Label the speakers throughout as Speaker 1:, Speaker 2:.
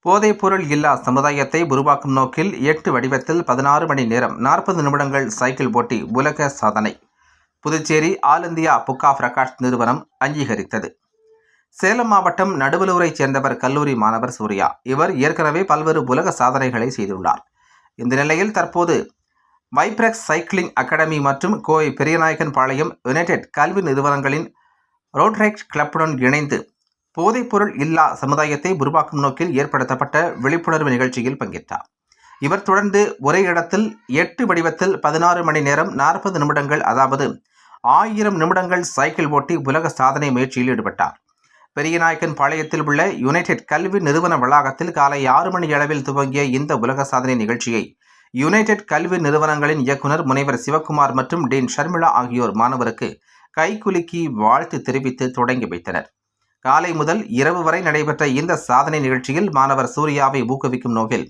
Speaker 1: போதைப்பொருள் இல்லா சமுதாயத்தை உருவாக்கும் நோக்கில் 8 வடிவத்தில் 16 மணி நேரம் 40 நிமிடங்கள் சைக்கிள் ஓட்டி உலக சாதனை. Puducherry all India book of records நிறுவனம் அங்கீகரித்தது. சேலம் மாவட்டம் நடுவலூரைச் சேர்ந்தவர் கல்லூரி மாணவர் சூர்யா. இவர் ஏற்கனவே பல்வேறு உலக சாதனைகளை செய்துள்ளார். இந்த நிலையில் தற்போது வைப்ரெக்ஸ் சைக்கிளிங் அகாடமி மற்றும் கோவை பெரியநாயக்கன் பாளையம் யுனைடெட் கல்வி நிறுவனங்களின் ரோட்ரைட் கிளப்புடன் இணைந்து போதைப்பொருள் இல்லா சமுதாயத்தை உருவாக்கும் நோக்கில் ஏற்படுத்தப்பட்ட விழிப்புணர்வு நிகழ்ச்சியில் பங்கேற்றார். இவர் தொடர்ந்து ஒரே இடத்தில் 8 வடிவத்தில் 16 மணி நேரம் 40 நிமிடங்கள் அதாவது 1000 நிமிடங்கள் சைக்கிள் ஓட்டி உலக சாதனை முயற்சியில் ஈடுபட்டார். பெரியநாயக்கன் பாளையத்தில் உள்ள யுனைடெட் கல்வி நிறுவன வளாகத்தில் காலை 6 மணி அளவில் துவங்கிய இந்த உலக சாதனை நிகழ்ச்சியை யுனைடெட் கல்வி நிறுவனங்களின் இயக்குனர் முனைவர் சிவக்குமார் மற்றும் டீன் ஷர்மிளா ஆகியோர் மாணவருக்கு கைகுலுக்கி வாழ்த்து தெரிவித்து தொடங்கி வைத்தனர். காலை முதல் இரவு வரை நடைபெற்ற இந்த சாதனை நிகழ்ச்சியில் மாணவர் சூர்யாவை ஊக்குவிக்கும் நோக்கில்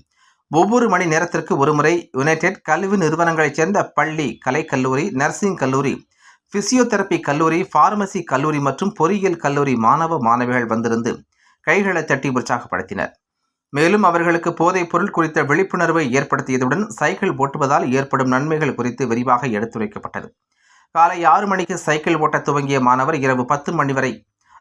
Speaker 1: ஒவ்வொரு மணி நேரத்திற்கு ஒருமுறை யுனைடெட் கல்வி நிறுவனங்களைச் சேர்ந்த பள்ளி, கலைக்கல்லூரி, நர்சிங் கல்லூரி, பிசியோதெரபி கல்லூரி, பார்மசி கல்லூரி மற்றும் பொறியியல் கல்லூரி மாணவ மாணவிகள் வந்திருந்து கைகளை தட்டி உற்சாகப்படுத்தினர். மேலும் அவர்களுக்கு போதைப் பொருள் குறித்த விழிப்புணர்வை ஏற்படுத்தியதுடன் சைக்கிள் ஓட்டுவதால் ஏற்படும் நன்மைகள் குறித்து விரிவாக எடுத்துரைக்கப்பட்டது. காலை 6 மணிக்கு சைக்கிள் ஓட்ட துவங்கிய மாணவர் இரவு 10 மணி வரை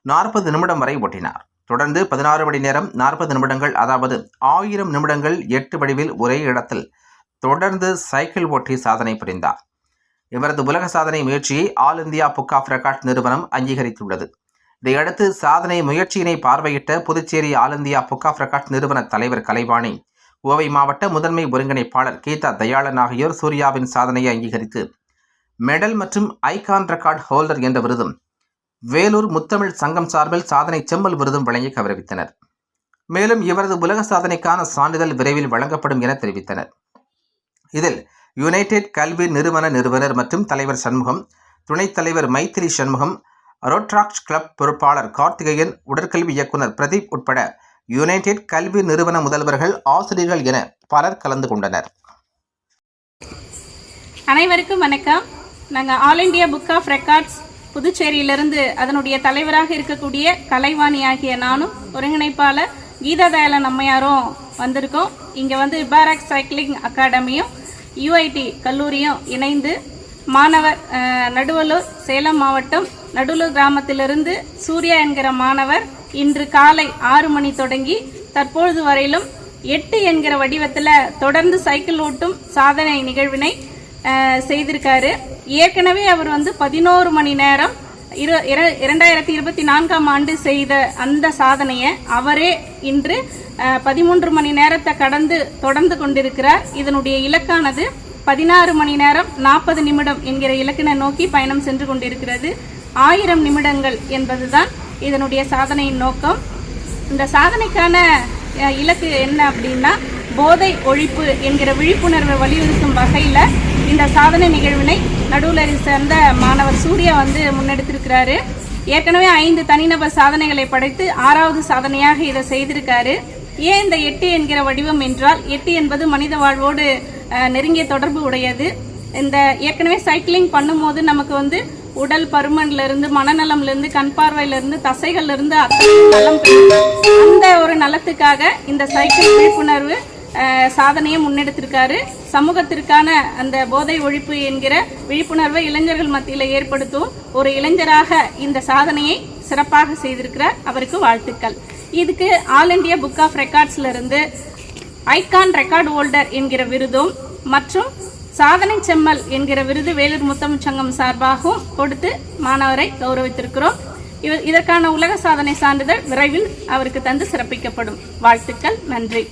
Speaker 1: 40 நிமிடம் வரை ஓட்டினார். தொடர்ந்து 16 மணி நேரம் 40 நிமிடங்கள் அதாவது 1000 நிமிடங்கள் 8 வடிவில் ஒரே இடத்தில் தொடர்ந்து சைக்கிள் ஓட்டி சாதனை புரிந்தார். இவரது உலக சாதனை முயற்சியை all India book of records நிறுவனம் அங்கீகரித்துள்ளது. இதையடுத்து சாதனை முயற்சியினை பார்வையிட்ட Puducherry all India book of records நிறுவன தலைவர் கலைவாணி, கோவை மாவட்ட முதன்மை ஒருங்கிணைப்பாளர் கீதா தயாளன் ஆகியோர் சூர்யாவின் சாதனையை அங்கீகரித்து மெடல் மற்றும் ஐகான் ரெக்கார்ட் ஹோல்டர் என்ற விருதும், வேலூர் முத்தமிழ் சங்கம் சார்பில் சாதனை செம்மல் விருதும் வழங்கி கௌரவித்தனர். மேலும் இவரது உலக சாதனைக்கான சான்றிதழ் விரைவில் வழங்கப்படும் என தெரிவித்தனர். இதில் யுனைடெட் கல்வி நிறுவன நிறுவனர் மற்றும் தலைவர் சண்முகம், துணைத் தலைவர் மைத்திரி சண்முகம், ரோட்ராக்ட் கிளப் பொறுப்பாளர் கார்த்திகேயன், உடற்கல்வி இயக்குனர் பிரதீப் உட்பட யுனைடெட் கல்வி நிறுவன முதல்வர்கள், ஆசிரியர்கள் என பலர் கலந்து கொண்டனர்.
Speaker 2: அனைவருக்கும் வணக்கம். நாங்கள் all India book of records புதுச்சேரியிலிருந்து அதனுடைய தலைவராக இருக்கக்கூடிய கலைவாணி ஆகிய நானும் ஒருங்கிணைப்பாளர் கீதா தயாளன் அம்மையாரும் வந்திருக்கோம். இங்கே வைப்ரெக்ஸ் சைக்கிளிங் அகாடமியும் யூஐடி கல்லூரியும் இணைந்து மாணவர் நடுவலூர் சேலம் மாவட்டம் நடுவலூர் கிராமத்திலிருந்து சூர்யா என்கிற மாணவர் இன்று காலை 6 மணி தொடங்கி தற்பொழுது வரையிலும் 8 என்கிற வடிவத்தில் தொடர்ந்து சைக்கிள் ஓட்டும் சாதனை நிகழ்வினை செய்திருக்காரு. ஏற்கனவே அவர் 11 மணி நேரம் 2024ஆம் ஆண்டு செய்த அந்த சாதனையை அவரே இன்று 13 மணி நேரத்தை கடந்து தொடர்ந்து கொண்டிருக்கிறார். இதனுடைய இலக்கானது 16 மணி நேரம் 40 நிமிடம் என்கிற இலக்கினை நோக்கி பயணம் சென்று கொண்டிருக்கிறது. 1000 நிமிடங்கள் என்பதுதான் இதனுடைய சாதனையின் நோக்கம். இந்த சாதனைக்கான இலக்கு என்ன அப்படின்னா, போதை ஒழிப்பு என்கிற விழிப்புணர்வை வலியுறுத்தும் வகையில் இந்த சாதனை நிகழ்வினை நடுவலூரை சேர்ந்த மாணவர் சூர்யா முன்னெடுத்திருக்கிறாரு. ஏற்கனவே 5 தனிநபர் சாதனைகளை படைத்து 6வது சாதனையாக இதை செய்திருக்காரு. ஏன் இந்த 8 என்கிற வடிவம் என்றால், 8 என்பது மனித வாழ்வோடு நெருங்கிய தொடர்பு உடையது. இந்த ஏற்கனவே சைக்கிளிங் பண்ணும்போது நமக்கு உடல் பருமன்லேருந்து, மனநலம்லேருந்து, கண் பார்வையிலிருந்து, தசைகள்லேருந்து நலம் அந்த ஒரு நலத்துக்காக இந்த சைக்கிள் விழிப்புணர்வு சாதனையை முன்னெடுத்திருக்காரு. சமூகத்திற்கான அந்த போதை ஒழிப்பு என்கிற விழிப்புணர்வை இளைஞர்கள் மத்தியில் ஏற்படுத்தும் ஒரு இளைஞராக இந்த சாதனையை சிறப்பாக செய்திருக்கிறார். அவருக்கு வாழ்த்துக்கள். இதுக்கு ஆல் இந்தியா புக் ஆஃப் ரெக்கார்ட்ஸ்ல இருந்து ஐகான் ரெக்கார்ட் ஹோல்டர் என்கிற விருதும் மற்றும் சாதனை செம்மல் என்கிற விருது வேலூர் முத்தமிழ் சங்கம் சார்பாகவும் கொடுத்து மாணவரை கௌரவித்திருக்கிறோம். இதற்கான உலக சாதனை சான்றிதழ் விரைவில் அவருக்கு தந்து சிறப்பிக்கப்படும். வாழ்த்துக்கள். நன்றி.